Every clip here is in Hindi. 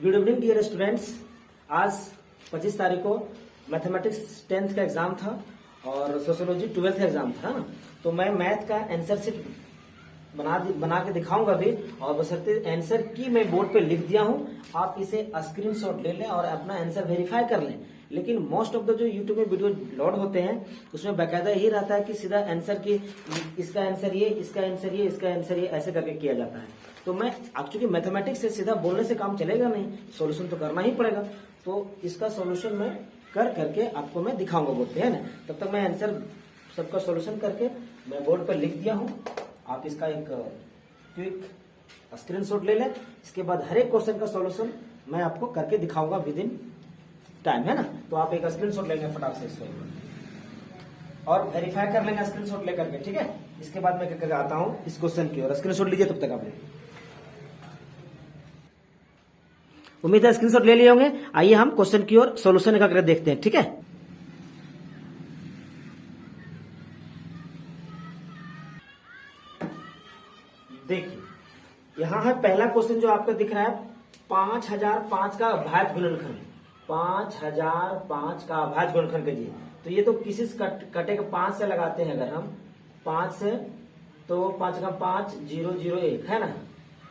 Good evening dear students. आज 25 तारीख को मैथमेटिक्स 10th का एग्जाम था और सोशियोलॉजी 12th का एग्जाम था ना। तो मैं मैथ का आंसर शीट बना के दिखाऊंगा भी, और बशर्ते आंसर की मैं बोर्ड पे लिख दिया हूं, आप इसे स्क्रीनशॉट ले लें और अपना आंसर वेरीफाई कर लें। लेकिन मोस्ट ऑफ द जो यूट्यूब में वीडियो लोड होते हैं उसमें बाकायदा यही रहता है कि सीधा आंसर की इसका आंसर ये, इसका आंसर ये, इसका आंसर ये, ऐसे करके किया जाता है। तो मैं एक्चुअली मैथमेटिक्स से सीधा बोलने से काम चलेगा नहीं, सॉल्यूशन तो करना ही पड़ेगा। तो इसका सॉल्यूशन मैं करके आपको मैं दिखाऊंगा बोर्ड पे, है ना। तब तक मैं आंसर सबका सॉल्यूशन करके मैं बोर्ड पर लिख दिया हूँ। आप इसका एक क्विक स्क्रीनशॉट ले लें। इसके बाद हर एक क्वेश्चन का सॉल्यूशन मैं आपको करके दिखाऊंगा विद इन टाइम, है ना। तो आप एक स्क्रीनशॉट लेंगे फटाक से इसको और वेरीफाई कर लेंगे स्क्रीनशॉट लेकर के, ठीक है। इसके बाद मैं क्या करके आता हूँ इस क्वेश्चन की, और स्क्रीनशॉट लीजिए तब तक आपने। उम्मीद है स्क्रीनशॉट ले लिए होंगे। आइए हम क्वेश्चन की ओर सॉल्यूशन करके देखते हैं, ठीक है। देखिए यहां है पहला क्वेश्चन जो आपको दिख रहा है, 5005 का अभाज्य गुणनखंड। 5005 का अभाज्य गुणनखंड कीजिए। तो ये तो किसी से कटेगा 5 से लगाते हैं। अगर हम 5 से, तो 5 का 5 0 0 1 है ना।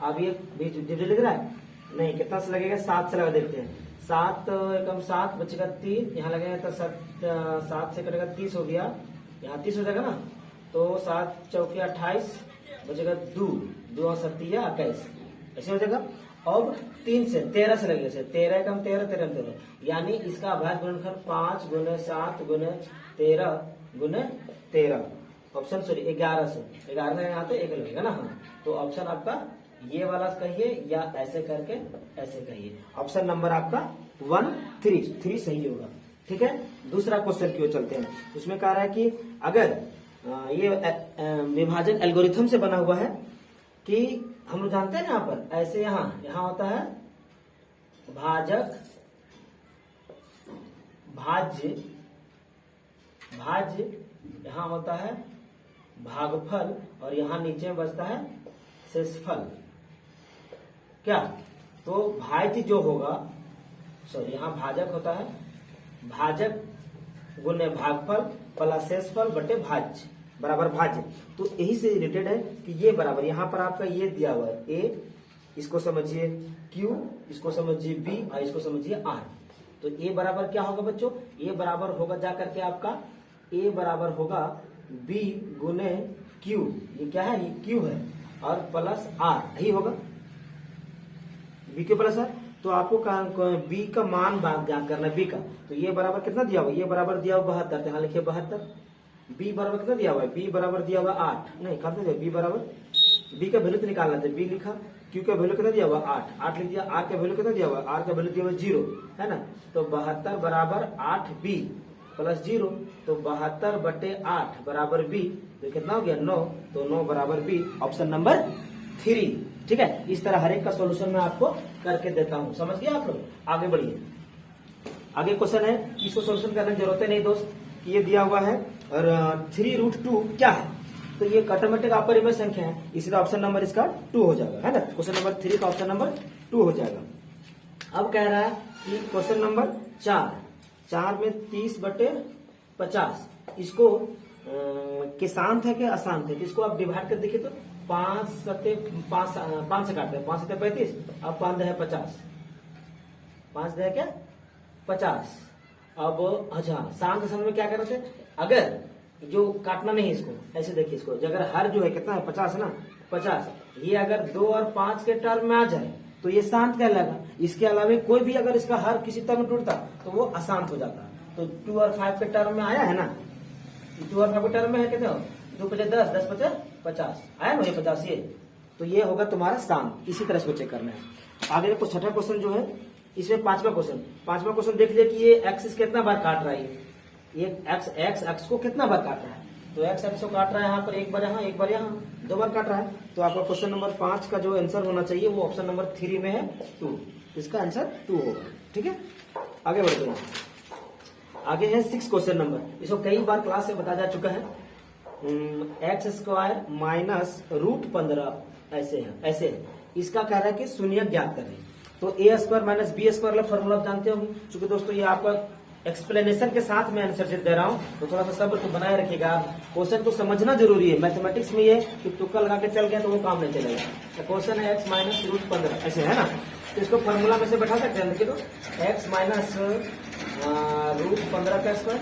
अब ये डिविजन लिख रहा है नहीं, कितना से लगेगा, 7 से लगा देखते हैं। 7 एकम 7 बचेगा 3, यहाँ लगेगा तो 7 से कटेगा 30 हो गया, यहाँ 30 हो जाएगा ना। तो 7 चौके 28 बचेगा 2 2 7 21, ऐसे हो जाएगा। अब 3 से 13 से लगेगा, 13 एकम 13 13 13, यानी इसका अभाज्य गुणनखंड 5 गुने 7 गुने 13 गुने 13, ऑप्शन सॉरी 11 से 11 में यहाँ तो 1 लगेगा ना। हाँ, तो ऑप्शन आपका ये वाला कहिए या ऐसे करके ऐसे कहिए। ऑप्शन नंबर आपका 1 3 सही होगा, ठीक है। दूसरा क्वेश्चन की ओर चलते हैं। उसमें कह रहा है कि अगर ये विभाजन एल्गोरिथम से बना हुआ है कि हम लोग जानते हैं यहाँ पर ऐसे, यहाँ होता है भाजक भाज्य, यहाँ होता है भागफल, और यहाँ नीचे में बचता है शेषफल। क्या तो भाज्य जो होगा, सॉरी यहाँ भाजक होता है, भाजक गुने भागफल प्लस शेषफल बटे भाज्य बराबर भाज्य। तो यही से रिलेटेड है कि ये बराबर, यहाँ पर आपका ये दिया हुआ है a, इसको समझिए q, इसको समझिए b और इसको समझिए r। तो a बराबर क्या होगा बच्चों, a बराबर होगा जा करके आपका a बराबर होगा b गुने q, ये क्या है, ये q है, और प्लस r, यही होगा b के प्लस r। तो आपको b का मान ज्ञात करना है, b का। तो ये बराबर कितना दिया हुआ, ये बराबर दिया हुआ 72, यहाँ लिखिए 72। b बराबर कितना दिया हुआ है, b बराबर दिया हुआ 8, नहीं कहा था b बराबर, b का वैल्यू तो निकालना था, b लिखा, q का वैल्यू कितना दिया हुआ 8 लिख दिया, r का वैल्यू कितना दिया हुआ, r का वैल्यू दिया हुआ 0, है ना। तो 72 बराबर 8b प्लस 0, तो 72 बटे 8 बराबर b, तो कितना हो गया 9, तो 9 बराबर b, ऑप्शन नंबर 3, ठीक है। इस तरह हर एक का सॉल्यूशन मैं आपको करके देता हूं, समझ गए आप लोग। आगे बढ़िए, आगे क्वेश्चन है, इसको सॉल्यूशन करने की जरूरत है नहीं दोस्त, कि ये दिया हुआ है और 3√2 क्या है। तो ये ऑटोमेटिक अपरिमेय संख्या है, इसलिए ऑप्शन नंबर इसका 2 हो जाएगा, है ना। क्वेश्चन नंबर 3 का ऑप्शन नंबर 2 हो जाएगा। अब कह रहा है कि क्वेश्चन नंबर 4 में 30 बटे 50, इसको किसांत है कि अशांत है, इसको आप डिवाइड कर देखिए। तो 5 से काटते हैं, 5 से 35, अब 5 है 50, 5 है क्या 50। अब अच्छा, शांत समय में क्या करना थे, अगर जो काटना नहीं इसको, ऐसे देखिए इसको, अगर हर जो है कितना है 50 है ना, 50, ये अगर 2 और 5 के टर्म में आ जाए तो ये शांत कहलाएगा। इसके अलावा कोई भी अगर इसका हर किसी टर्म में टूटता तो वो अशांत हो जाता। तो 2 और 5 के टर्म में आया है ना, 2 और 5 के टर्म में है कितने, 2 5 10 10 5 50 आया ना, ये 50 ये, तो ये होगा तुम्हारा शांत। इसी तरह से चेक करना है। आगे देखो छठा क्वेश्चन जो है, इसमें पांचवा क्वेश्चन देख लिया कि ये एक्सिस कितना बार काट रहा है, ये एक्स को कितना बार काट रहा है। तो एक्स को काट रहा है यहाँ पर, एक बार यहाँ, एक बार यहाँ, 2 बार काट रहा है। तो आपका क्वेश्चन नंबर 5 का जो आंसर होना चाहिए वो ऑप्शन नंबर 3 में है 2, इसका आंसर 2 होगा, ठीक है। आगे बढ़ते हैं, आगे है 6 क्वेश्चन नंबर। इसको कई बार क्लास में बताया जा चुका है। x² माइनस √15 ऐसे है। इसका कह रहा है कि शून्य ज्ञात करें। तो ए स्क्वायर माइनस बी स्क्वायर वाला फॉर्मूला आप जानते होंगे। चूंकि दोस्तों ये आपका एक्सप्लेनेशन के साथ मैं आंसर शीट दे रहा हूं, तो थोड़ा सा सब्र तो बनाए रखिएगा। क्वेश्चन तो समझना जरूरी है। मैथमेटिक्स में ये कि तुक्का लगा के चल गया तो वो काम नहीं चलेगा। तो क्वेश्चन है x माइनस रूट 15 ऐसे है ना, तो इसको फॉर्मूला में से बैठा सकते हैं। देखिए तो x माइनस रूट 15 का स्क्वायर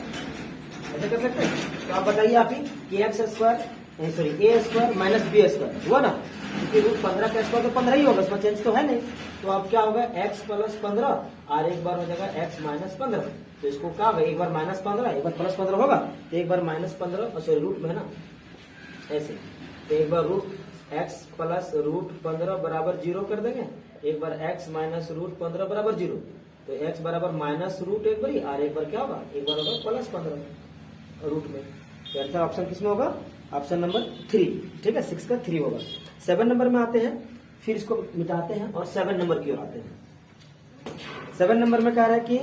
ऐसे कर सकते हैं। तो आप बताइए आप ही कि एक्स स्क्वायर सॉरी ए स्क्वायर माइनस बी स्क्वायर हुआ ना, क्योंकि रूट 15 का स्क्वायर तो 15 ही होगा, इसमें चेंज तो है नहीं। तो अब क्या होगा x प्लस 15 और एक बार हो जाएगा x माइनस 15। तो इसको क्या होगा, एक बार माइनस 15 एक बार प्लस 15 होगा, तो एक बार माइनस 15 और सॉरी रूट में है ना ऐसे, तो एक बार रूट x प्लस रूट 15 बराबर 0 कर देंगे, एक बार x माइनस रूट 15 बराबर 0। तो x बराबर माइनस रूट एक बार और एक बार क्या होगा, एक बार होगा प्लस 15 रूट में। तो आंसर ऑप्शन किसमें होगा, ऑप्शन नंबर 3। ठीक है, 6 का 3 होगा। 7 नंबर में आते हैं, फिर इसको मिटाते हैं और 7 नंबर की ओर आते हैं। 7 नंबर में कह रहा है कि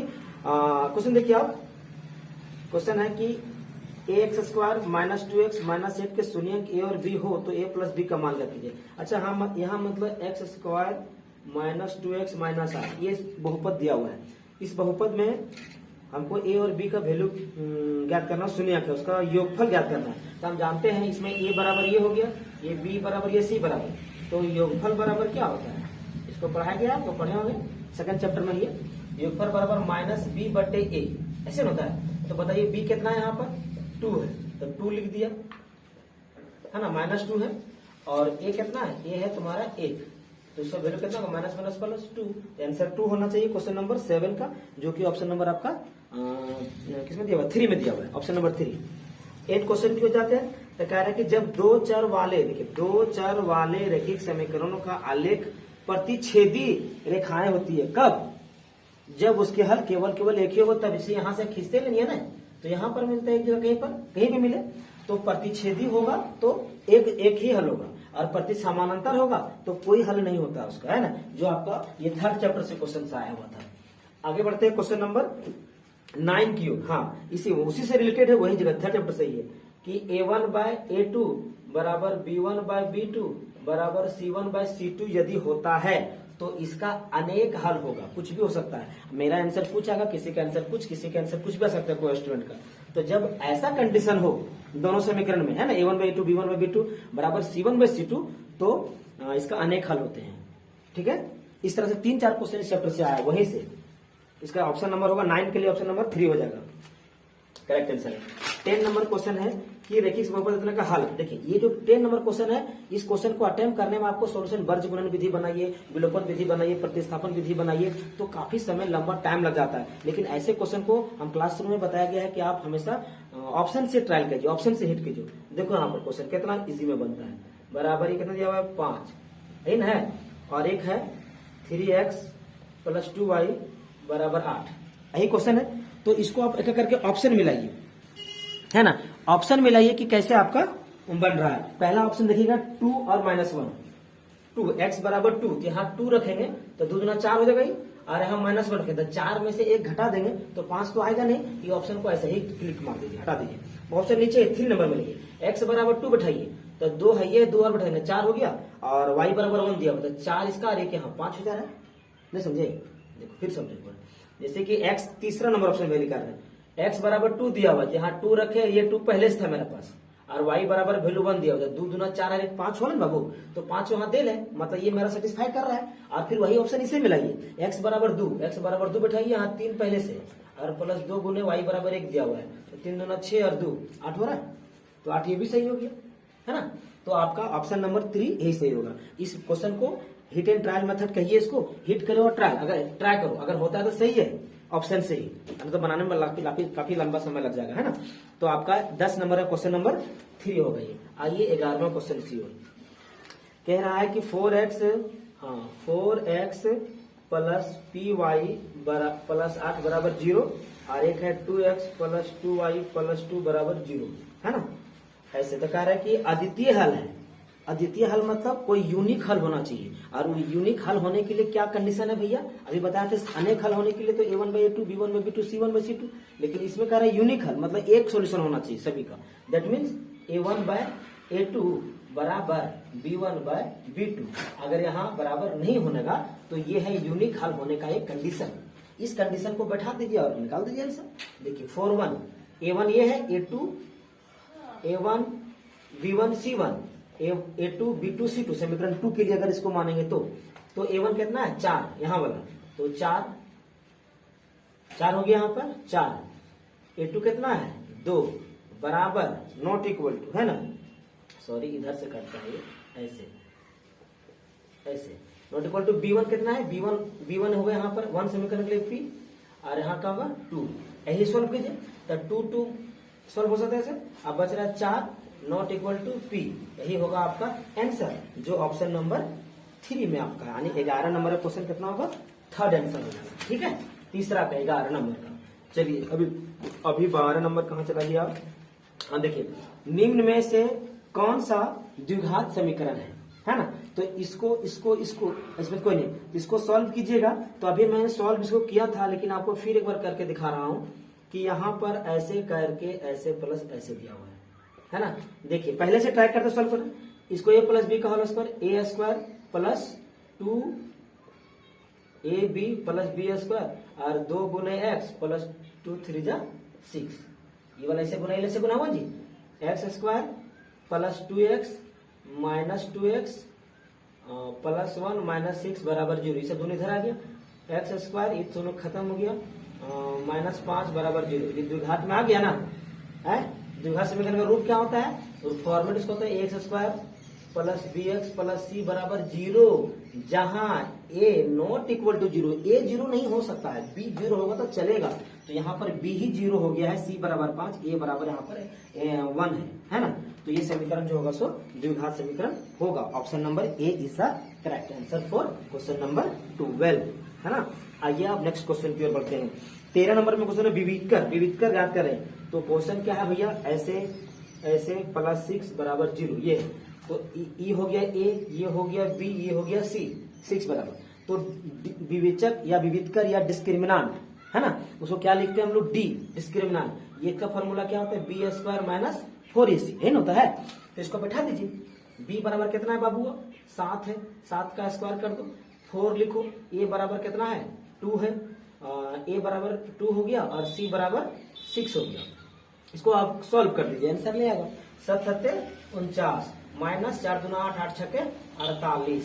क्वेश्चन देखिए आप, क्वेश्चन है कि a x square minus 2x minus 8 के शून्यंक ए और बी हो तो ए प्लस बी का मान लीजिए। अच्छा हाँ, यहाँ मतलब x square minus 2x minus 8 ये बहुपद दिया हुआ है। इस बहुपद में हमको ए और बी का वैल्यू ज्ञात करना, शून्यंक है उसका योगफल ज्ञात करना है। तो हम जानते हैं इसमें ए बराबर ये हो गया, ये बी बराबर ये सी बराबर, तो योगफल बराबर क्या होता है, इसको पढ़ाया गया आपको, पढ़े होंगे सेकंड चैप्टर में। ये योगफल बराबर माइनस बी बटे ए ऐसे होता है। तो बताइए बी कितना है, यहाँ पर 2 है, तो 2 लिख दिया है ना, माइनस 2 है। और ए कितना है, ए है तुम्हारा 1, तो इसका वैल्यू कितना होगा, माइनस माइनस प्लस 2। आंसर 2 होना चाहिए क्वेश्चन नंबर 7 का, जो कि ऑप्शन नंबर आपका किसमें दिया हुआ, 3 में दिया हुआ है, ऑप्शन नंबर 3। 8 क्वेश्चन की हो जाते हैं। तो कह रहा है कि जब दो चर वाले, देखिए दो चर वाले रैखिक समीकरणों का आलेख प्रतिच्छेदी रेखाएं होती है, कब, जब उसके हल केवल एक ही हो, तब इसे यहां से खींचते नहीं है ना, तो यहां पर मिलता है एक जगह, कहीं पर कहीं भी मिले तो प्रतिच्छेदी होगा तो एक ही हल होगा, और प्रति समानांतर होगा तो कोई हल नहीं होता उसका, है ना, जो आपका ये 3rd चैप्टर से क्वेश्चन आया हुआ था। आगे बढ़ते हैं क्वेश्चन नंबर 9 की ओर। हाँ, उसी से रिलेटेड है, वही जगह 3rd चैप्टर से ही है कि A1 बाय A2 बराबर B1 बाय B2 बराबर C1 बाय C2 यदि होता है तो इसका अनेक हल होगा। कुछ भी हो सकता है, मेरा आंसर कुछ आएगा, किसी का आंसर कुछ, किसी का आंसर कुछ भी आ सकता है कोई स्टूडेंट का। तो जब ऐसा कंडीशन हो दोनों समीकरण में, है ना, A1 by A2 B1 by B2 बराबर C1 बाई C2, तो इसका अनेक हल होते हैं। ठीक है, इस तरह से 3-4 क्वेश्चन इस चैप्टर से आया, वहीं से इसका ऑप्शन नंबर होगा 9 के लिए ऑप्शन नंबर 3 हो जाएगा, करेक्ट आंसर है। 10 नंबर क्वेश्चन है कि रैखिक बहुपद का हल। देखिए ये जो 10 नंबर क्वेश्चन है, इस क्वेश्चन को अटेम्प्ट करने में आपको सॉल्यूशन वर्ज गुणन विधि बनाइए, विलोपन विधि बनाइए, प्रतिस्थापन विधि बनाइए, तो काफी समय लंबा टाइम लग जाता है। लेकिन ऐसे क्वेश्चन को हम क्लासरूम में बताया गया है कि आप हमेशा ऑप्शन से ट्रायल कीजिए, ऑप्शन से हिट कीजिए। देखो यहाँ पर क्वेश्चन कितना इजी में बनता है, बराबर ये कितना दिया हुआ है 5 इन है, और एक है 3x प्लस 2y बराबर 8, यही क्वेश्चन है। तो इसको आप एक करके ऑप्शन मिलाइए, है ना, ऑप्शन मिलाइए कि कैसे आपका बन रहा है। पहला ऑप्शन देखिएगा 2 और -1, 2 x बराबर 2, तो यहाँ 2 रखेंगे तो 2 दूना 4 हो जाएगा, और यहाँ -1 रखेंगे तो 4 में से 1 घटा देंगे तो 5 तो आएगा नहीं। ये ऑप्शन को ऐसे ही क्लिक मार दीजिए, हटा दीजिए। ऑप्शन नीचे 3 नंबर में लिखिए, x बराबर 2 बैठाइए तो 2 है, ये 2 और बैठाएंगे 4 हो गया, और y बराबर 1 दिया तो 4 इसका और 1 यहाँ 5 हो जा रहा है। नहीं समझे, देखो फिर समझे। जैसे कि x तीसरा नंबर ऑप्शन में लिखा है, x बराबर 2 दिया हुआ, यहाँ 2 रखे, ये 2 पहले से था मेरे पास, और y बराबर वैल्यू 1 दिया हुआ, 2 दूना 4 और 1 5 हो ना बाबू, तो 5 वहां दे ले, मतलब ये मेरा सेटिस्फाई कर रहा है। और फिर वही ऑप्शन इसे मिलाइए, x बराबर 2, x बराबर 2 बैठाइए, यहाँ 3 पहले से, और प्लस 2 गुने y बराबर 1 दिया हुआ है, तो 3 दूना 6 और 2 8 हो रहा है, तो 8 ये भी सही हो गया, है ना। तो आपका ऑप्शन नंबर 3 यही सही होगा। इस क्वेश्चन को हिट एंड ट्रायल मेथड कहिए, इसको हिट करो और ट्रायल, अगर ट्राई करो, अगर होता है तो सही है ऑप्शन से ही, तो बनाने में काफी लंबा समय लग जाएगा, है ना। तो आपका 10 नंबर है, क्वेश्चन नंबर 3 हो गई। आइए 11वां क्वेश्चन की ओर। कह रहा है कि 4x प्लस py प्लस 8 बराबर 0, और एक है 2x प्लस 2y प्लस 2 बराबर 0, है ना। ऐसे तो कह रहा है कि अद्वितीय हल है। अद्वितीय हल मतलब कोई यूनिक हल होना चाहिए, और यूनिक हल होने के लिए क्या कंडीशन है भैया, अभी बताया थे। अनेक हल होने के लिए तो A1 by A2 B1 by B2 C1 by C2, लेकिन इसमें कह रहा है यूनिक हल मतलब एक सोल्यूशन होना चाहिए सभी का। That means A1 bye A2 बराबर B1 बाय B2। अगर यहाँ बराबर नहीं होनेगा तो ये है यूनिक हल होने का एक कंडीशन। इस कंडीशन को बैठा दीजिए और निकाल दीजिए आंसर। देखिए 4-1 A1 ये है, A2 A1 B1 C1 A2 B2 C2 समीकरण 2 के लिए अगर इसको मानेंगे तो A1 कितना है 4 यहाँ वाला, तो 4 हो गया यहाँ पर 4। A2 कितना है 2 बराबर नॉट इक्वल टू, है ना, सॉरी इधर से करता है ये ऐसे ऐसे, नॉट इक्वल टू B1 कितना है B1 हो गया यहाँ पर 1 समीकरण के लिए P और यहाँ का होगा 2। यही सोल्व कीजिए तो 2 सोल्व हो सकता है ऐसे। अब बच रहा है 4 नॉट इक्वल टू P, यही होगा आपका आंसर जो ऑप्शन नंबर 3 में आपका, यानी 11 नंबर का क्वेश्चन कितना होगा, थर्ड आंसर हो जाएगा। ठीक है, तीसरा का 11 नंबर का। चलिए अभी 12 नंबर कहाँ चला गया आप। हाँ देखिए, निम्न में से कौन सा द्विघात समीकरण है ना, तो इसको इसमें कोई नहीं, इसको सॉल्व कीजिएगा। तो अभी मैंने सॉल्व इसको किया था, लेकिन आपको फिर एक बार करके दिखा रहा हूं कि यहाँ पर ऐसे करके ऐसे प्लस ऐसे दिया हुआ है ना। देखिए पहले से ट्राई करते सॉल्व करें इसको, a प्लस बी का whole square A² plus 2ab plus B² और 2 गुने x प्लस 2 3 जा 6, ये वाला ऐसे गुना हुआ जी, x² plus 2x minus 2x plus 1 minus 6 बराबर 0, इसे दोनों इधर आ गया, x² ये दोनों खत्म हो गया, माइनस 5 बराबर 0, ये द्विघात में आ गया ना है। द्विघात समीकरण का रूप क्या होता है, फॉर्मेट इसको होता है x² plus bx plus c बराबर 0, जहां a not equal to 0, a 0 नहीं हो सकता है, b 0 होगा तो चलेगा, तो यहाँ पर b ही 0 हो गया है, c बराबर 5, a बराबर यहाँ पर 1 है ना। तो ये समीकरण जो होगा सो द्विघात समीकरण होगा। Option number A is the correct answer for question number 12, है ना। आइए आप नेक्स्ट क्वेश्चन की ओर बढ़ते हैं। 13 नंबर में क्वेश्चन है विविधकर याद करें। तो क्वेश्चन क्या है भैया, ऐसे प्लस 6 बराबर 0, ये है तो ई हो गया a, ये हो गया b, ये हो गया c, 6 बराबर। तो विवेचक या विविधकर या डिस्क्रिमिनांट है ना, उसको क्या लिखते हैं हम लोग, d डिस्क्रिमिनांट। ये का फॉर्मूला क्या होता है, b² माइनस 4ac, है ना होता है। तो इसको बैठा दीजिए, b बराबर कितना है बाबू, 7 है, 7 का स्क्वायर कर दो, 4 लिखो, a बराबर कितना है 2 है, a बराबर 2 हो गया और c बराबर 6 हो गया। इसको आप सॉल्व कर लीजिए, आंसर ले आएगा 7×7 = 49 माइनस 4 दूना 8, 8 छके 48,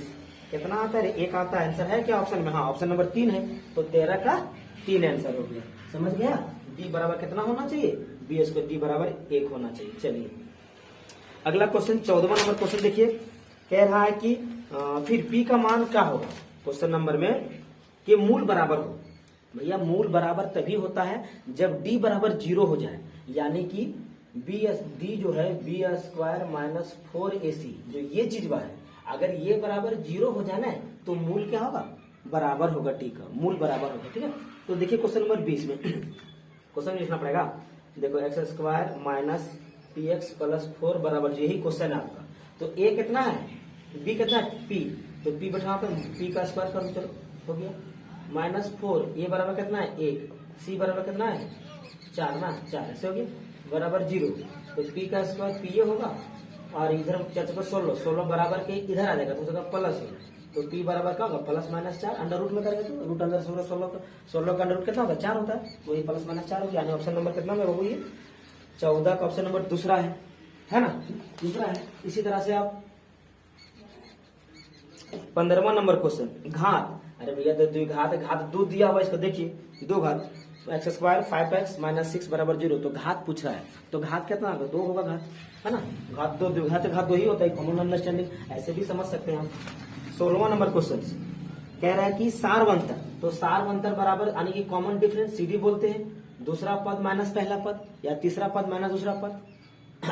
कितना आता है, एक आता है। आंसर है क्या ऑप्शन में, हाँ ऑप्शन नंबर 3 है, तो 13 का 3 आंसर हो गया। समझ गया, d बराबर कितना होना चाहिए, b² d बराबर 1 होना चाहिए। चलिए अगला क्वेश्चन 14वां नंबर क्वेश्चन देखिए, कह रहा है कि फिर p का मान क्या होगा क्वेश्चन नंबर में, कि मूल बराबर हो। भैया मूल बराबर तभी होता है जब d बराबर 0 हो जाए, यानी कि d जो है b² माइनस 4ac, जो ये चीज वह है, अगर ये बराबर 0 हो जाए ना तो मूल क्या होगा, बराबर होगा, t का मूल बराबर होगा। ठीक है, तो देखिए क्वेश्चन नंबर 20 में क्वेश्चन लिखना पड़ेगा। देखो x² माइनस px प्लस 4 बराबर, यही क्वेश्चन है आपका। तो a कितना है, b कितना है p, तो p बैठा पे p का स्क्वायर कर दो, चलो हो गया, माइनस 4, a बराबर कितना है 1, c बराबर कितना है 4 ना, 4 ऐसे हो गया बराबर 0, तो p का स्क्वायर p ये होगा और इधर 4 16 बराबर के इधर आ जाएगा, तो उसका प्लस होगा, तो p बराबर क्या होगा प्लस माइनस 4, अंडर रूट में करेंगे तो रूट अंदर 16 का अंडर रूट कितना होगा 4 होता है, वही प्लस माइनस 4 हो गया। यानी ऑप्शन नंबर कितना में वो ये 14 का ऑप्शन नंबर दूसरा है ना, दूसरा है। इसी तरह से आप 15वां नंबर क्वेश्चन घात, अरे भैया तो द्विघात, घात 2 दिया हुआ, इसको देखिए 2 घात, x² 5x माइनस 6 बराबर 0, तो घात पूछ रहा है, तो घात कितना होगा 2 होगा घात, है ना, घात 2, द्विघात घात 2 ही होता है, कॉमन अंडरस्टैंडिंग ऐसे भी समझ सकते हैं हम। 16वां नंबर क्वेश्चन कह रहा है कि सारवंतर, तो सारवंतर बराबर यानी कि कॉमन डिफरेंस CD बोलते हैं, दूसरा पद माइनस पहला पद या तीसरा पद माइनस दूसरा पद,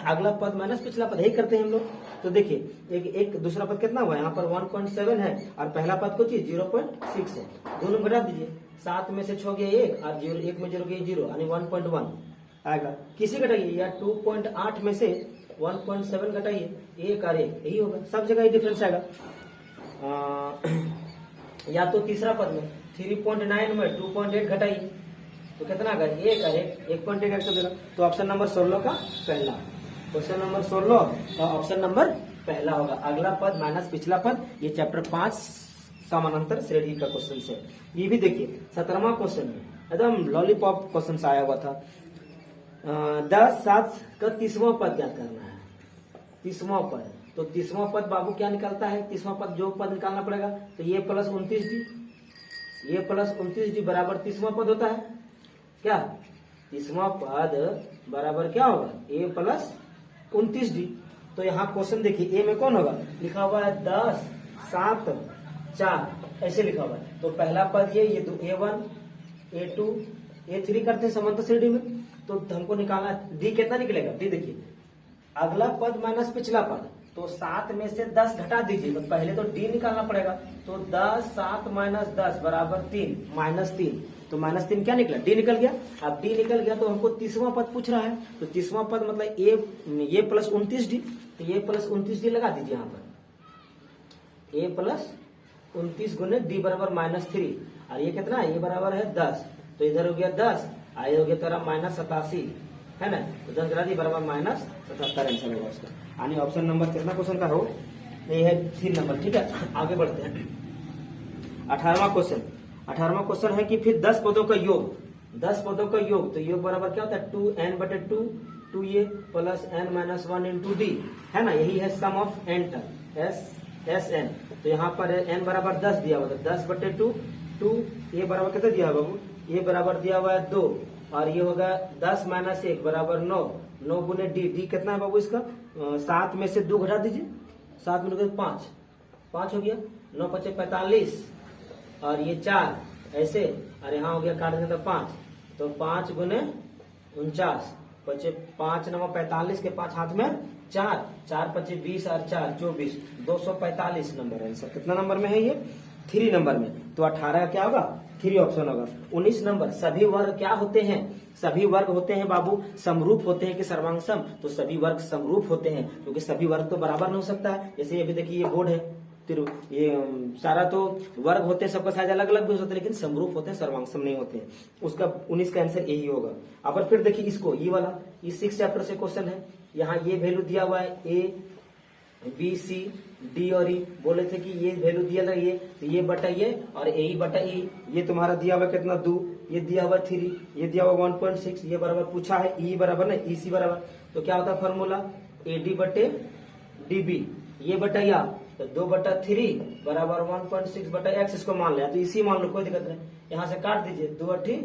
अगला पद माइनस पिछला पद, यही करते हैं हम लोग। तो देखिए एक दूसरा पद कितना हुआ, यहाँ पर 1.7 है और पहला पद को 0.6 है, दोनों घटा दीजिए, 7 में से 6 गया 1 और 1 में 0 गया 0, यानी 1.1 आएगा। किसी घटाइए, या 2.8 में से 1.7 घटाइए, 1 और 1 यही होगा, सब जगह ही डिफरेंस आएगा। या तो तीसरा पद में 3.9 में 2.8 घटाइए, तो कितना आ गया 1 और 1 1.1 देगा, तो ऑप्शन नंबर 16 का पहला। क्वेश्चन नंबर 16 का ऑप्शन नंबर पहला होगा। अगला पद माइनस पिछला पद, ये चैप्टर 5 समानांतर श्रेणी का क्वेश्चन है। ये भी देखिए 17वां क्वेश्चन में एकदम लॉलीपॉप क्वेश्चन आया हुआ था। 10 7 का 30वां पद ज्ञात करना है। 30वां पद, तो 30वां पद बाबू क्या निकलता है? 30वां पद जो पद निकालना पड़ेगा, तो ये प्लस 29D, ये प्लस 29D बराबर 30वां पद होता है क्या? 30वां पद बराबर क्या होगा? ए प्लस 29D। तो यहाँ क्वेश्चन देखिए, ए में कौन होगा? लिखा हुआ है 10 7 4, ऐसे लिखा हुआ है। तो पहला पद ये तो A1 A2 A3 करते हैं समांतर श्रेणी में, तो हमको निकालना डी कितना निकलेगा? डी देखिए, अगला पद माइनस पिछला पद, तो 7 में से 10 घटा दीजिए, तो पहले तो डी निकालना पड़ेगा। तो 10 7 माइनस 10 बराबर 3, -3, तो -3 क्या निकला? डी निकल गया। अब डी निकल गया तो हमको 30वां पद पूछ रहा है, तो 30वां पद मतलब ये प्लस 29D, तो ये प्लस 29D लगा दीजिए यहाँ पर। ए प्लस 29 गुने डी बराबर -3, और ये कितना है? ये बराबर है 10, तो इधर हो गया 10, आगे हो गया तेरा -87 है ना, तो 10 घटा दी बराबर -77 आंसर होगा उसका। यानी ऑप्शन नंबर कितना क्वेश्चन का हो? ये है 3 नंबर। ठीक है, आगे बढ़ते हैं। 18वां क्वेश्चन, 18वां क्वेश्चन है कि फिर 10 पदों का योग, 10 पदों का योग, तो योग बराबर क्या होता है? 2n/2 2a plus n-1 into D, है ना, यही है सम ऑफ n टर्म SN। तो यहाँ पर n बराबर 10 दिया हुआ था, 10/2 2, ये बराबर कितना दिया हुआ बाबू? ये बराबर दिया हुआ है 2, और ये होगा 10 - 1 बराबर 9, 9 गुने डी, डी कितना है बाबू इसका? 7 में से 2 घटा दीजिए, 7 में 5, 5 हो गया, 9 × 5 = 45, और ये 4 ऐसे, और यहाँ हो गया काट देंगे तो 5, तो 5 गुने 49, 5 9 45 के 5 हाथ में 4, 4 × 5 = 20 और 4 24, 245 नंबर आंसर। कितना नंबर में है ये? 3 नंबर में। तो 18 का क्या होगा? 3 ऑप्शन होगा। 19 नंबर, सभी वर्ग क्या होते हैं? सभी वर्ग होते हैं बाबू समरूप होते हैं कि सर्वांगसम? तो सभी वर्ग समरूप होते हैं, क्योंकि सभी वर्ग तो बराबर नहीं हो सकता है। जैसे अभी देखिए ये बोर्ड है, फिर ये सारा तो वर्ग होते हैं, सबका साइज अलग अलग भी हो सकते हैं, लेकिन समरूप होते हैं, सर्वांगसम नहीं होते हैं। उसका 19 का आंसर यही होगा। अब फिर देखिए इसको, ये वाला, ये 6 चैप्टर से क्वेश्चन है। यहाँ ये वैल्यू दिया हुआ है A B C D और E, बोले थे कि ये वैल्यू दिया था ये, तो ये बटा ये और A/E, ये तुम्हारा दिया हुआ कितना 2, ये दिया हुआ 3, ये दिया हुआ 1.6, ये बराबर पूछा है E बराबर ना EC बराबर, तो क्या होता है फॉर्मूला? AD/DB, ये बटा या तो 2/3 बराबर 1.6/x, इसको मान लिया तो इसी मान लो, कोई दिक्कत नहीं। यहाँ से काट दीजिए, 2 × 8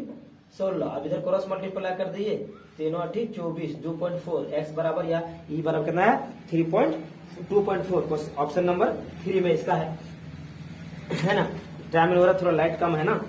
= 16, अब इधर क्रॉस मल्टीप्लाई कर दीजिए, 3 × 8 = 24, 2.4, x बराबर या E बराबर कितना है? 3.2.4। ऑप्शन नंबर 3 में इसका है ना। टाइम हो रहा थोड़ा लाइट कम है ना।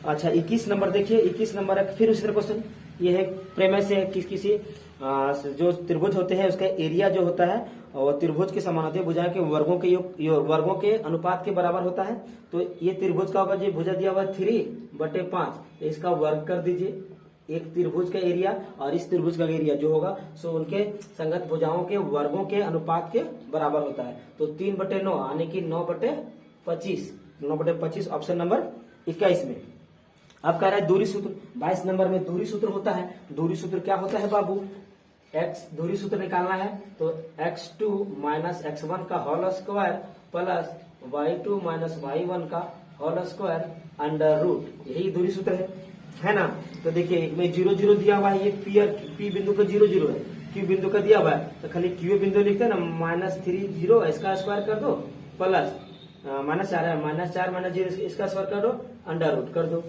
अच्छा 21 नंबर देखिए, 21 नंबर है फिर उसी क्वेश्चन। ये है प्रेमय से किसी जो त्रिभुज होते हैं उसका एरिया जो होता है और त्रिभुज के समानांतर भुजा के वर्गों के अनुपात के बराबर होता है। तो ये त्रिभुज का होगा, जो भुजा दिया हुआ 3/5, तो इसका वर्ग कर दीजिए। एक त्रिभुज का एरिया और इस त्रिभुज का एरिया जो होगा सो उनके संगत भुजाओं के वर्गों के अनुपात के बराबर होता है। तो 3/9 यानी कि 9/25, 9/25 ऑप्शन नंबर 21 में। अब कह रहा है दूरी सूत्र, 22 नंबर में दूरी सूत्र होता है। दूरी सूत्र क्या होता है बाबू? x दूरी सूत्र निकालना है तो x2 - x1 का whole square plus y2 - y1 का होल स्क्वायर अंडर रूट, यही दूरी सूत्र है ना। तो देखिए एक में 0 0 दिया हुआ है, ये P बिंदु का 0 0 है, Q बिंदु का दिया हुआ है, तो खाली Q बिंदु लिखते हैं ना, -3 0 इसका स्क्वायर कर दो प्लस -4 है, -4 - 0 इसका स्क्वायर कर दो, अंडर रूट कर दो।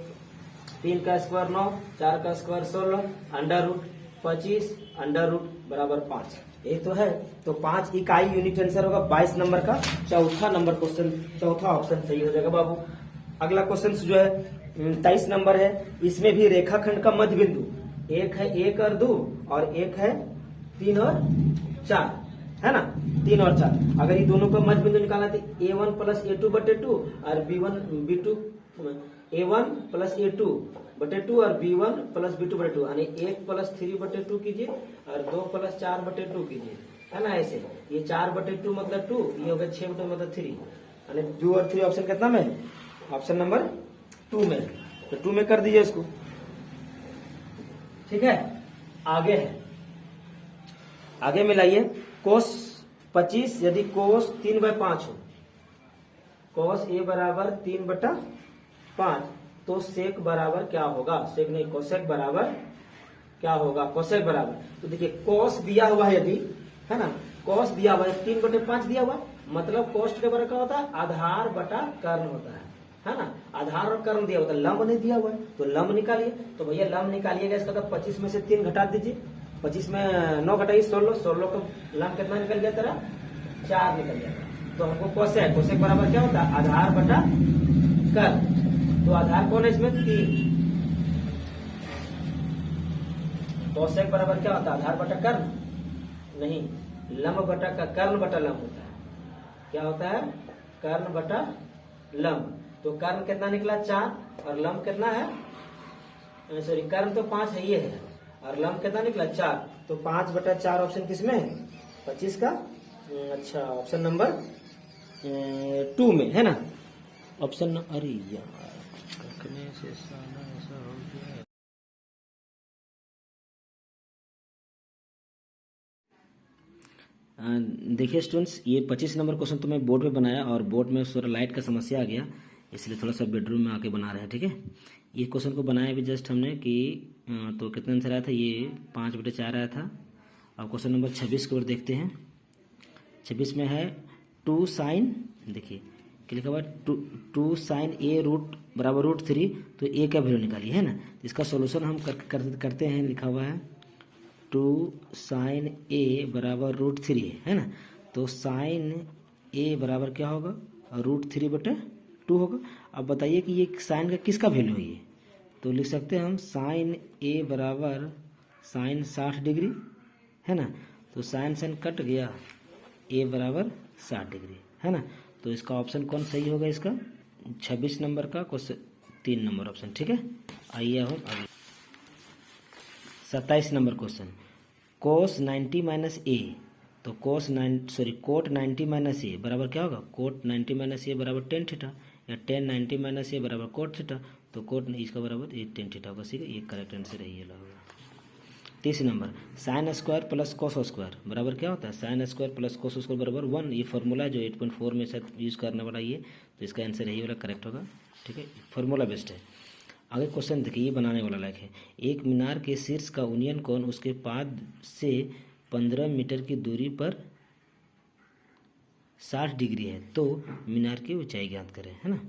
3 का स्क्वायर 9, 4 का square 16, under root 25, under root बराबर 5, ये तो है। तो 5 इकाई यूनिट आंसर होगा 22 नंबर का। चौथा नंबर क्वेश्चन, चौथा ऑप्शन सही हो जाएगा बाबू। अगला क्वेश्चन जो है 23 नंबर है। इसमें भी रेखाखंड का मध्य बिंदु एक है 1 और 2 और एक है 3 और 4, है ना, 3 और 4। अगर ये दोनों का मध्य बिंदु निकालना तो A1 + A2/2 और B2 A1 + A2/2 और B1 + B2/2, यानी 1 + 3/2 कीजिए और 2 + 4/2 कीजिए, है ना। ऐसे ये 4/2 मतलब 2, ये हो गया 6/2 मतलब 3, यानी 2 और 3 ऑप्शन कितना में? ऑप्शन नंबर 2 में। तो 2 में कर दीजिए इसको, ठीक है। आगे है आगे मिलाइए। कोस 25 यदि कोस 3/5 हो, कोस ए बराबर 3/5, तो सेक बराबर क्या होगा? सेक नहीं, कोसेक बराबर क्या होगा? कोसेक बराबर, तो देखिए कोस दिया हुआ है यदि, है ना, कोस दिया हुआ है 3/5 दिया हुआ, मतलब कोस्ट के बराबर क्या होता है? आधार बटा कर्ण होता है ना। आधार और कर्ण दिया हुआ था, लंब नहीं दिया हुआ है, तो लंब निकालिए। तो भैया लंब निकालिएगा, इसका तो 25 में से 3 घटा दीजिए। 25 में 9 घटाइए 16, 16 का लंब कितना निकल गया तेरा? 4 निकल गया। तो हमको कोसेक, कोसेक बराबर क्या होता है? आधार बटा कर्ण। तो आधार कौन है इसमें? 3। कोसेक बराबर क्या होता है? आधार बटा कर्ण नहीं, लंब बटा का कर्ण बटा लंब होता है। क्या होता है? कर्ण बटा लंब। तो कर्ण कितना निकला? 4, और लंब कितना है? सॉरी, कर्ण तो 5 है, ये है, और लंब कितना निकला? 4। तो 5/4 ऑप्शन किसमें है? 25 का। अच्छा, ऑप्शन नंबर 2 में है ना। ऑप्शन, अरे यार रखने से साला ऐसा हो गया। देखिए स्टूडेंट्स, ये 25 नंबर क्वेश्चन तो मैं बोर्ड पे बनाया, और बोर्ड में थोड़ा लाइट का समस्या आ गया, इसलिए थोड़ा सा बेडरूम में आके बना रहे हैं, ठीक है। ये क्वेश्चन को बनाया भी जस्ट हमने कि तो कितना आंसर आया था? ये 5/4 आया था। अब क्वेश्चन नंबर 26 की ओर देखते हैं। 26 में है 2 साइन, देखिए क्या लिखा हुआ है? 2 साइन ए रूट बराबर √3, तो ए का वैल्यू निकालिए, है ना। इसका सोल्यूशन हम करते हैं। लिखा हुआ है 2 साइन ए बराबर √3 है ना। तो साइन ए बराबर क्या होगा? √3/2 होगा। अब बताइए कि ये साइन का किसका वैल्यू है ये? तो लिख सकते हैं हम साइन ए बराबर साइन 60 डिग्री, है ना। तो साइन साइन कट गया, ए बराबर 60 डिग्री, है ना। तो इसका ऑप्शन कौन सही होगा? इसका 26 नंबर का क्वेश्चन 3 नंबर ऑप्शन, ठीक है। आइए हम अगले 27 नंबर क्वेश्चन। कोस 90 माइनस ए, तो कोट 90 माइनस ए बराबर क्या होगा? कोट 90 माइनस ए बराबर टेन थीटा, या टेन 90 माइनस ए बराबर कोट थीटा। तो कोट इसका बराबर ये टेन थीटा होगा, ठीक है। ये करेक्ट आंसर है, ये होगा। 30 number, sine square plus cos square बराबर क्या होता है? Sine square plus cos square बराबर 1। ये फॉर्मूला जो 8.4 में शायद यूज़ करने वाला ये, तो इसका आंसर यही वाला करेक्ट होगा, ठीक है। फॉर्मूला बेस्ट है। आगे क्वेश्चन देखिए, ये बनाने वाला लायक है। एक मीनार के शीर्ष का यूनियन कोण उसके पाद से 15 मीटर की दूरी पर 60 डिग्री है, तो मीनार की ऊंचाई ज्ञात करें, है ना।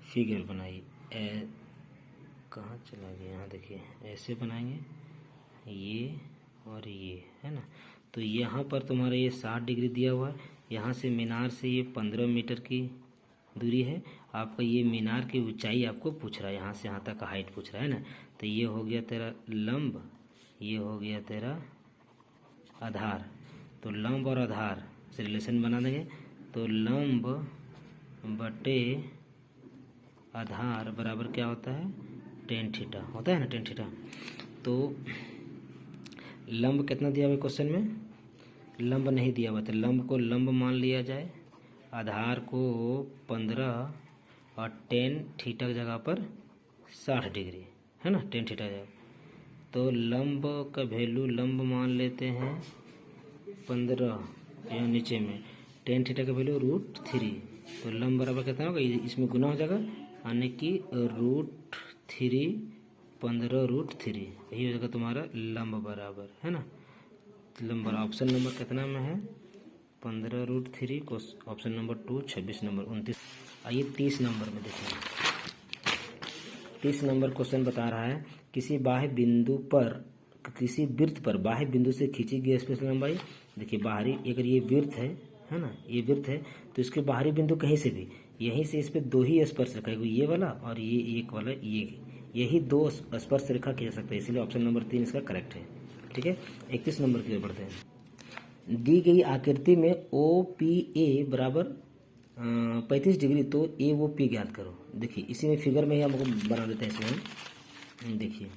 फिगर बनाइए। कहाँ चला गया? यहाँ देखिए, ऐसे बनाएंगे ये और ये, है ना। तो यहाँ पर तुम्हारा ये 60 डिग्री दिया हुआ है, यहाँ से मीनार से ये 15 मीटर की दूरी है। आपका ये मीनार की ऊंचाई आपको पूछ रहा है, यहाँ से यहाँ तक का हाइट पूछ रहा है ना। तो ये हो गया तेरा लंब, ये हो गया तेरा आधार। तो लंब और आधार से रिलेशन बना देंगे, तो लंब बटे आधार बराबर क्या होता है? टेन थीटा होता है ना, टेन थीटा। तो लंब कितना दिया हुआ क्वेश्चन में? लंब नहीं दिया हुआ, तो लंब को लंब मान लिया जाए, आधार को 15 और टेन थीटा की जगह पर 60 डिग्री, है ना, टेन थीटा जगह। तो लंब का वैल्यू लंब मान लेते हैं 15, यहाँ नीचे में टेन थीटा का वैल्यू √3। तो लंब बराबर कितना होगा? इसमें गुना हो जाएगा, यानी कि √3 15√3, यही हो जाएगा तुम्हारा लंब बराबर, है ना। लंब ऑप्शन नंबर कितना में है? 15√3 को ऑप्शन नंबर 2, 26 नंबर 29। आइए 30 नंबर में देखिए। 30 नंबर क्वेश्चन बता रहा है, किसी बाह्य बिंदु पर, किसी वृत्त पर बाह्य बिंदु से खींची गई स्पर्श लंबाई। देखिए बाहरी, अगर ये वृत्त है ना, ये वृत्त है, तो इसके बाहरी बिंदु कहीं से भी, यहीं से इस पे 2 ही स्पर्श रेखा, ये वाला और ये एक वाला, यही 2 स्पर्श रेखा खींच सकते हैं, इसलिए ऑप्शन नंबर 3 इसका करेक्ट है, ठीक है। 31 नंबर की ओर बढ़ते हैं। दी गई आकृति में OPA बराबर 35 डिग्री, तो AOP ज्ञात करो। देखिए इसी में फिगर में ही हमको बना देते हैं इसमें। देखिए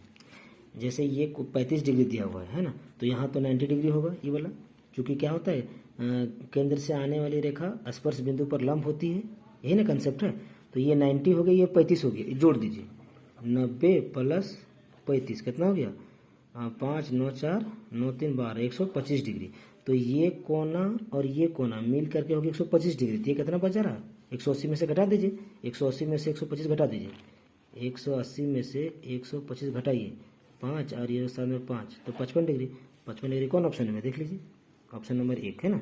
जैसे ये 35 डिग्री दिया हुआ है ना, तो यहाँ तो 90 डिग्री होगा ये वाला, क्योंकि क्या होता है, केंद्र से आने वाली रेखा स्पर्श बिंदु पर लंब होती है, यही ना कंसेप्ट है। तो ये 90 हो गया, ये 35 हो गया, जोड़ दीजिए, 90 + 35 कितना हो गया? 5 9 4 9 3 12 125 डिग्री। तो ये कोना और ये कोना मिल करके होगी 125 डिग्री। तो ये कितना बचा रहा, 180 में से घटा दीजिए, 180 में से 125 घटा दीजिए, 180 में से 125 घटाइए 5 और ये साथ में 5 तो 55 डिग्री। 55 डिग्री कौन ऑप्शन में देख लीजिए, ऑप्शन नंबर 1 है ना,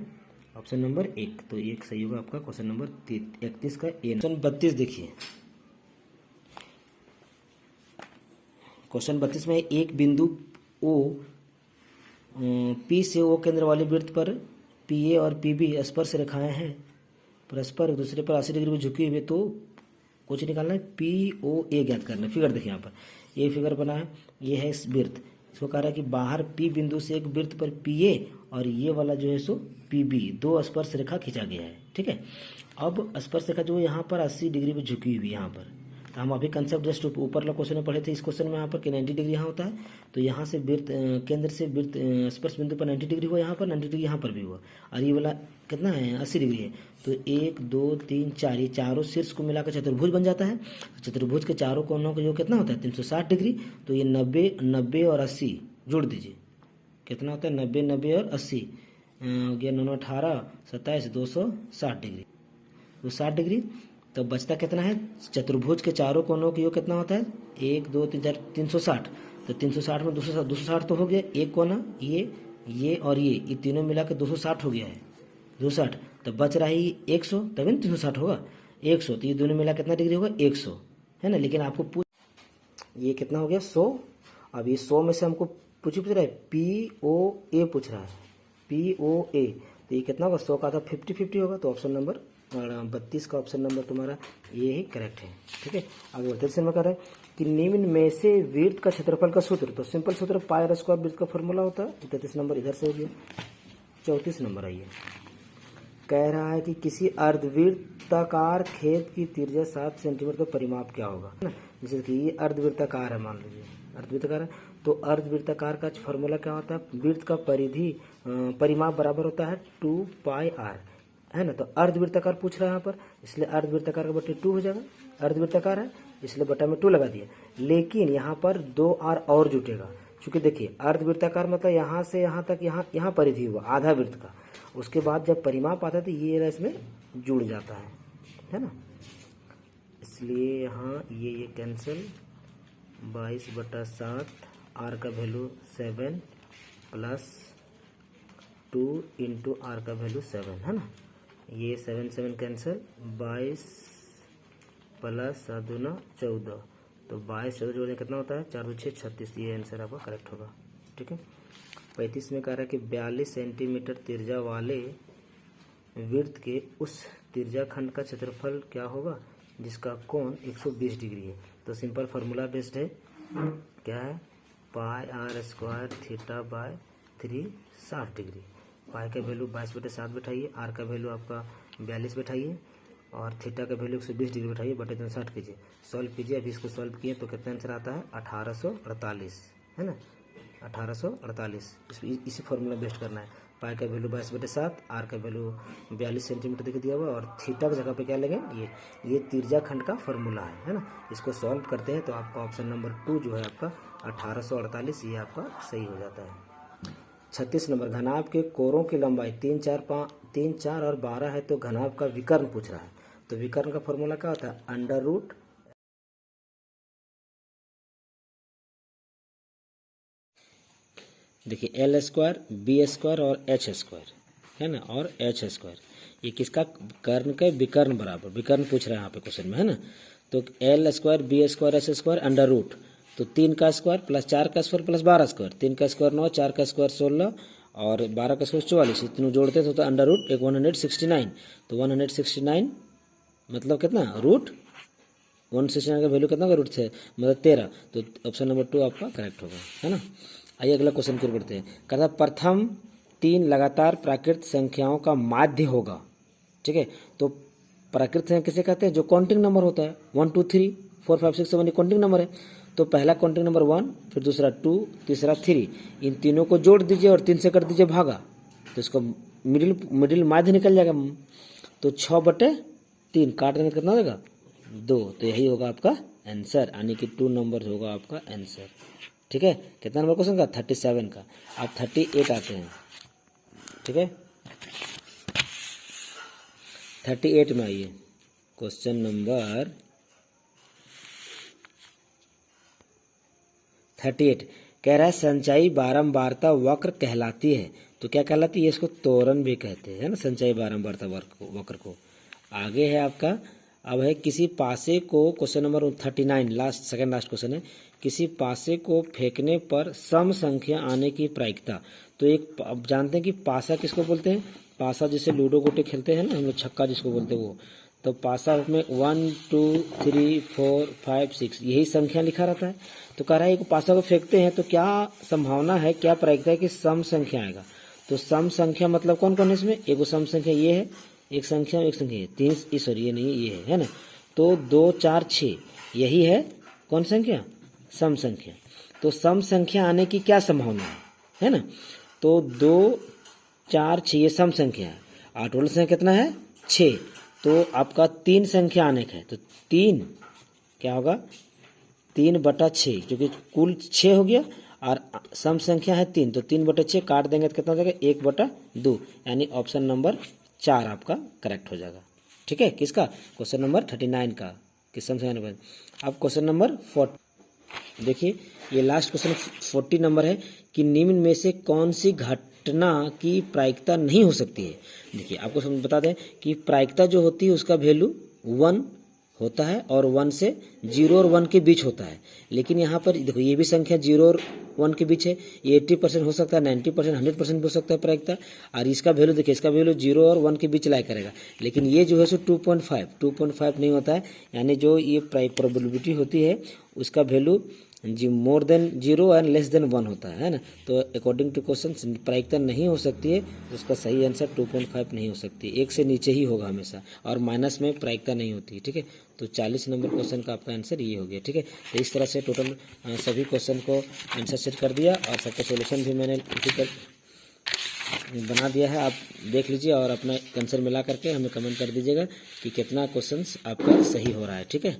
ऑप्शन नंबर 1। तो एक सही होगा आपका क्वेश्चन नंबर 31 का ए। क्वेश्चन 32 देखिए, क्वेश्चन 32 में एक बिंदु ओ पी से ओ केंद्र वाले वृत्त पर पी ए और पी बी स्पर्श रेखाएं हैं, परस्पर एक दूसरे पर 80 डिग्री में झुकी हुई है। तो कुछ निकालना है, पी ओ ए ज्ञात करना है। फिगर देखिए यहाँ पर ये फिगर बना है, ये है इस वृत्त। इसको कह रहा है कि बाहर पी बिंदु से एक वृत्त पर पी ए और ये वाला जो है सो पी बी, दो स्पर्श रेखा खींचा गया है। ठीक है, अब स्पर्श रेखा जो यहाँ पर 80 डिग्री में झुकी हुई है यहाँ पर। तो हम अभी कंसेप्ट जस्ट ऊपर वाला क्वेश्चन में पढ़े थे, इस क्वेश्चन में यहाँ पर कि 90 डिग्री यहाँ होता है। तो यहाँ से वृत्त केंद्र से वृत्त स्पर्श बिंदु पर 90 डिग्री हुआ, यहाँ पर 90 डिग्री यहाँ पर भी हुआ, और ये वाला कितना है 80 डिग्री है। तो 1 2 3 4 ये चारों शीर्ष को मिलाकर चतुर्भुज बन जाता है। तो चतुर्भुज के चारों कोनों का जो कितना होता है 360 डिग्री। तो ये 90 90 और 80 जोड़ दीजिए, कितना होता है 90 90 और 80 हो गया 9 18 27 260 डिग्री, 260 डिग्री। तो बचता कितना है, चतुर्भुज के चारों कोनों की योग कितना होता है 1 2 3 4 360। तो 360 में 260 तो हो गया, एक कोना ये और ये तीनों मिला के 260 हो गया है, 260। तो बच रहा है 100, तभी ना 360 होगा 100। तो ये दोनों मिला कितना डिग्री होगा 100 है ना। लेकिन आपको ये कितना हो गया 100। अब ये 100 में से हमको पूछ रहा है पी ओ ए पूछ रहा है, पी ओ ए। तो ये कितना होगा 100 का था 50-50 होगा। तो ऑप्शन नंबर 32 का ऑप्शन नंबर तुम्हारा ये ही करेक्ट है। ठीक है, आगे बढ़ते हैं। कह रहा है कि निम्न में से वृत्त का क्षेत्रफल का सूत्र, तो सिंपल सूत्र पाई आर स्क्वायर वृत्त का फॉर्मूला होता है। 33 नंबर इधर से हो गया। 34 नंबर आइए, कह रहा है कि किसी अर्धवृत्ताकार खेत की त्रिज्या 7 सेंटीमीटर, तो परिमाप क्या होगा ना। जैसे कि ये अर्धवृत्ताकार है, मान लीजिए अर्धवृत्ताकार है। तो अर्धवृत्ताकार का फॉर्मूला क्या होता है, वृत्त का परिधि परिमाप बराबर होता है 2 पाई आर है ना। तो अर्धवृत्ताकार पूछ रहा है यहाँ पर, इसलिए अर्धवृत्ताकार का बटे 2 हो जाएगा। अर्धवृत्ताकार है इसलिए बटा में 2 लगा दिया। लेकिन यहाँ पर 2 आर और जुटेगा, क्योंकि देखिए अर्धवृत्ताकार मतलब यहाँ से यहाँ तक, यहाँ परिधि हुआ आधा वृत्त का। उसके बाद जब परिमाप आता है तो ये इसमें जुड़ जाता है ना। इसलिए यहाँ ये कैंसिल, 22/7 आर का वैल्यू 7 प्लस 2 इंटू आर का वैल्यू 7 है ना। ये 7 7 कैंसिल, 22 प्लस 7 दूना 14। तो 22 14 जोड़ने कितना होता है 4 2 6 36। ये आंसर आपका करेक्ट होगा। ठीक है, 35 में कह रहा है कि 42 सेंटीमीटर त्रिज्या वाले वृत्त के उस त्रिज्या खंड का क्षेत्रफल क्या होगा जिसका कोण 120 डिग्री है। तो सिंपल फार्मूला बेस्ड है, क्या है pi r square theta by 3 60 degree. Pi का वैल्यू 22/7 बैठाइए, आर का वैल्यू आपका 42 बैठाइए और थीटा का वैल्यू 120 डिग्री बैठाइए, बटे 360 कीजिए, सॉल्व कीजिए। अभी इसको सॉल्व किए तो कितना आंसर आता है 1848 है ना, 1848। इसी फॉर्मूला बेस्ट करना है। पाई का वैल्यू 22/7, आर का वैल्यू 42 सेंटीमीटर देख दिया हुआ और थीटा की जगह पे क्या लगे ये त्रिज्या खंड का फॉर्मूला है ना। इसको सॉल्व करते हैं तो आपका ऑप्शन नंबर 2 जो है आपका 1848 ये आपका सही हो जाता है। 36 नंबर, घनाभ के कोरों की लंबाई 3 4 और 12 है तो घनाभ का विकर्ण पूछ रहा है। तो विकर्ण का फॉर्मूला क्या होता है अंडर रूट देखिए एल स्क्वायर बी स्क्वायर और एच स्क्वायर है ना, और एच स्क्वायर। ये किसका कर्ण का विकर्ण बराबर, विकर्ण पूछ रहा है यहाँ पे क्वेश्चन में है ना। तो L square B square H square under root, तो 3 का स्क्वायर प्लस 4 का स्क्वायर प्लस 12 स्क्वायर, 3 का स्क्वायर 9, 4 का स्क्वायर 16 और 12 का स्क्वायर 44। तीनों जोड़ते तो अंडर रूट 169। तो 169 मतलब कितना रूट 169 का वैल्यू कितना होगा रूट 6 मतलब 13। तो ऑप्शन नंबर 2 आपका करेक्ट होगा है ना। आइए अगला क्वेश्चन की ओर बढ़ते हैं। कहता प्रथम 3 लगातार प्राकृत संख्याओं का माध्य होगा। ठीक है, तो प्राकृत संख्या किसे कहते हैं जो काउंटिंग नंबर होता है 1 2 3 4 5 6 7 ये काउंटिंग नंबर है। तो पहला काउंटिंग नंबर 1, फिर दूसरा 2, तीसरा 3, इन तीनों को जोड़ दीजिए और 3 से कर दीजिए भागा, तो इसको मिडिल माध्य निकल जाएगा। तो 6/3 काट देंगे कितना होगा 2। तो यही होगा आपका आंसर, यानी कि 2 नंबर होगा आपका आंसर। ठीक है, कितना नंबर क्वेश्चन का? 37 का। अब 38 आते हैं, ठीक है। 38 में आइए, क्वेश्चन नंबर 38 कह रहा है संचयी बारंबारता वक्र कहलाती है। तो क्या कहलाती है? इसको त्वरण भी कहते हैं, है ना, संचयी बारंबारता वक्र को। आगे है आपका, अब है किसी पासे को, question number 39 last, second last question है, किसी पासे को फेंकने पर सम संख्या आने की प्रायिकता। तो एक, अब जानते हैं कि पासा किसको बोलते हैं? पासा जिसे लूडो गोटे खेलते हैं ना हम लोग, छक्का जिसको बोलते हैं वो। तो पासा में 1 2 3 4 5 6 यही संख्या लिखा रहता है। तो कह रहा है एक पासा को फेंकते हैं तो क्या संभावना है, क्या प्रायिकता है कि सम संख्या आएगा। तो सम संख्या मतलब कौन कौन है इसमें? एक सम संख्या ये है, एक संख्या ये 3, सॉरी ये नहीं, ये है ना। तो 2 4 6 यही है कौन संख्या? सम संख्या। तो सम संख्या आने की क्या संभावना है ना। तो 2 4 6 ये सम संख्या है, और टोटल संख्या कितना है? 6। तो आपका 3 संख्या आने का है, तो 3 क्या होगा? 3/6, क्योंकि कुल 6 हो गया और सम संख्या है 3, तो 3/6 काट देंगे तो कितना हो जाएगा? 1/2, यानी ऑप्शन नंबर 4 आपका करेक्ट हो जाएगा। ठीक है, किसका? क्वेश्चन नंबर 39 का, किस सम संख्या नंबर। अब क्वेश्चन नंबर 40 देखिए, ये लास्ट क्वेश्चन 40 नंबर है कि निम्न में से कौन सी घटना की प्रायिकता नहीं हो सकती है। देखिए आपको बता दें कि प्रायिकता जो होती है उसका वैल्यू 1 होता है और 1 से 0 और 1 के बीच होता है। लेकिन यहाँ पर देखो ये भी संख्या 0 और 1 के बीच है, ये 80% हो सकता है, 90%, 100% भी हो सकता है प्रायिकता। और इसका वैल्यू देखिए, इसका वैल्यू 0 और 1 के बीच लाई करेगा। लेकिन ये जो है सो 2.5 नहीं होता है, यानी जो ये प्रोबेबिलिटी होती है उसका value more than 0 and less than 1 होता है ना। तो अकॉर्डिंग टू क्वेश्चन प्रायिकता नहीं हो सकती है, उसका सही आंसर 2.5 नहीं हो सकती, 1 से नीचे ही होगा हमेशा, और माइनस में प्रायिकता नहीं होती। ठीक है, तो 40 नंबर क्वेश्चन का आपका आंसर ये हो गया। ठीक है, तो इस तरह से टोटल सभी क्वेश्चन को आंसर सेट कर दिया और सबका सोल्यूशन भी मैंने उसी पर बना दिया है। आप देख लीजिए और अपना आंसर मिला करके हमें कमेंट कर दीजिएगा कि कितना क्वेश्चन आपका सही हो रहा है। ठीक है।